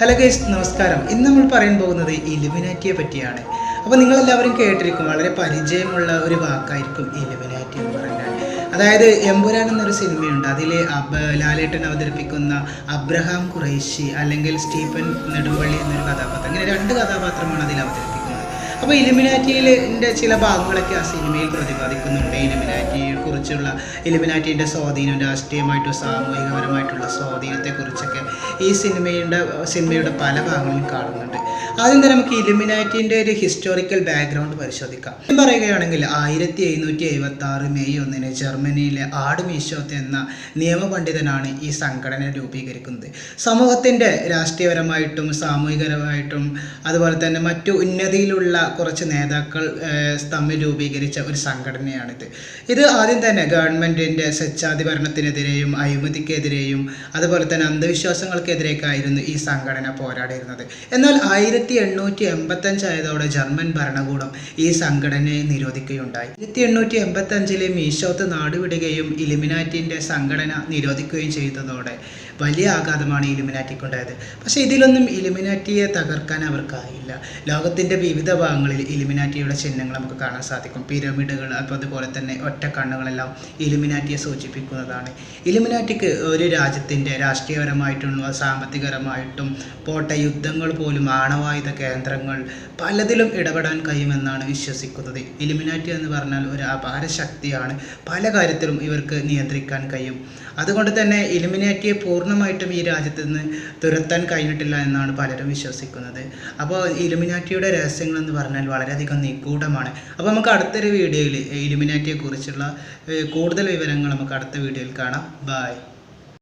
Hello guys, നമസ്കാരം. ഇന്ന് നമ്മൾ പറയാൻ പോകുന്നത് ഇലുമിനാറ്റിയെ പറ്റിയാണ്. അപ്പോൾ നിങ്ങളെല്ലാവരും കേട്ടിരിക്കും, വളരെ പരിചയമുള്ള ഒരു വാക്കായിരിക്കും ഇലുമിനാറ്റി എന്ന് പറഞ്ഞാൽ. അതായത് എമ്പുരാൻ എന്നൊരു സിനിമയുണ്ട്, അതിൽ ലാലേട്ടൻ അവതരിപ്പിക്കുന്ന അബ്രഹാം ഖുറൈശി അല്ലെങ്കിൽ സ്റ്റീഫൻ നെടുമ്പള്ളി എന്നൊരു കഥാപാത്രം, അങ്ങനെ രണ്ട് കഥാപാത്രമാണ് അതിൽ അവതരിപ്പിക്കുന്നത്. അപ്പോൾ ഇലുമിനാറ്റിയിലെ ചില ഭാഗങ്ങളൊക്കെ ആ സിനിമയിൽ പ്രതിപാദിക്കുന്നുണ്ട്. ഇലുമിനാറ്റിയെ കുറിച്ചുള്ള ഇലുമിനാറ്റിൻ്റെ സ്വാധീനം, രാഷ്ട്രീയമായിട്ടും സാമൂഹികപരമായിട്ടുള്ള സ്വാധീനത്തെക്കുറിച്ചൊക്കെ ഈ സിനിമയുടെ പല ഭാഗങ്ങളിലും കാണുന്നുണ്ട്. ആദ്യം തന്നെ നമുക്ക് ഇലുമിനാറ്റിൻ്റെ ഒരു ഹിസ്റ്റോറിക്കൽ ബാക്ക്ഗ്രൗണ്ട് പരിശോധിക്കാം. പറയുകയാണെങ്കിൽ 1776 മെയ് 1 ജർമ്മനിയിലെ ആഡ്മീഷോത്ത് എന്ന നിയമപണ്ഡിതനാണ് ഈ സംഘടന രൂപീകരിക്കുന്നത്. സമൂഹത്തിൻ്റെ രാഷ്ട്രീയപരമായിട്ടും സാമൂഹികപരമായിട്ടും അതുപോലെ തന്നെ മറ്റു ഉന്നതിയിലുള്ള കുറച്ച് നേതാക്കൾ തമ്മിൽ രൂപീകരിച്ച ഒരു സംഘടനയാണിത്. ഇത് ആദ്യം തന്നെ ഗവൺമെൻറ്റിൻ്റെ സ്വച്ഛാധിപരണത്തിനെതിരെയും അഴിമതിക്കെതിരെയും അതുപോലെ തന്നെ അന്ധവിശ്വാസങ്ങൾക്കെതിരെയൊക്കെയായിരുന്നു ഈ സംഘടന പോരാടിയിരുന്നത്. എന്നാൽ 1885 ആയതോടെ ജർമ്മൻ ഭരണകൂടം ഈ സംഘടനയെ നിരോധിക്കുകയുണ്ടായി. 1885 മീഷോത്ത് നാടുവിടുകയും ഇലുമിനാറ്റിൻ്റെ സംഘടന നിരോധിക്കുകയും ചെയ്തതോടെ വലിയ ആഘാതമാണ് ഇലുമിനാറ്റിക്കുണ്ടായത്. പക്ഷേ ഇതിലൊന്നും ഇലുമിനാറ്റിയെ തകർക്കാൻ അവർക്കായില്ല. ലോകത്തിൻ്റെ വിവിധ ഭാഗങ്ങളിൽ ഇലുമിനാറ്റിയുടെ ചിഹ്നങ്ങൾ നമുക്ക് കാണാൻ സാധിക്കും. പിരമിഡുകൾ, അപ്പോൾ അതുപോലെ തന്നെ ഒറ്റക്കണ്ണുകളെല്ലാം ഇലുമിനാറ്റിയെ സൂചിപ്പിക്കുന്നതാണ്. ഇലുമിനാറ്റിക്ക് ഒരു രാജ്യത്തിൻ്റെ രാഷ്ട്രീയപരമായിട്ടും സാമ്പത്തികപരമായിട്ടും പോട്ടെ യുദ്ധങ്ങൾ പോലും ആണവായുധ കേന്ദ്രങ്ങൾ പലതിലും ഇടപെടാൻ കഴിയുമെന്നാണ് വിശ്വസിക്കുന്നത്. ഇലുമിനാറ്റി എന്ന് പറഞ്ഞാൽ ഒരു അപാര ശക്തിയാണ്. പല കാര്യത്തിലും ഇവർക്ക് നിയന്ത്രിക്കാൻ കഴിയും. അതുകൊണ്ട് തന്നെ ഇലുമിനാറ്റിയെ പൂർണ്ണമായിട്ടും ഈ രാജ്യത്ത് നിന്ന് തുരത്താൻ കഴിഞ്ഞിട്ടില്ല എന്നാണ് പലരും വിശ്വസിക്കുന്നത്. അപ്പോൾ ഇലുമിനാറ്റിയുടെ രഹസ്യങ്ങൾ എന്ന് പറഞ്ഞാൽ വളരെയധികം നിഗൂഢമാണ്. അപ്പോൾ നമുക്ക് അടുത്തൊരു വീഡിയോയിൽ ഇലുമിനാറ്റിയെ കുറിച്ചുള്ള കൂടുതൽ വിവരങ്ങൾ നമുക്ക് അടുത്ത വീഡിയോയിൽ കാണാം. ബൈ.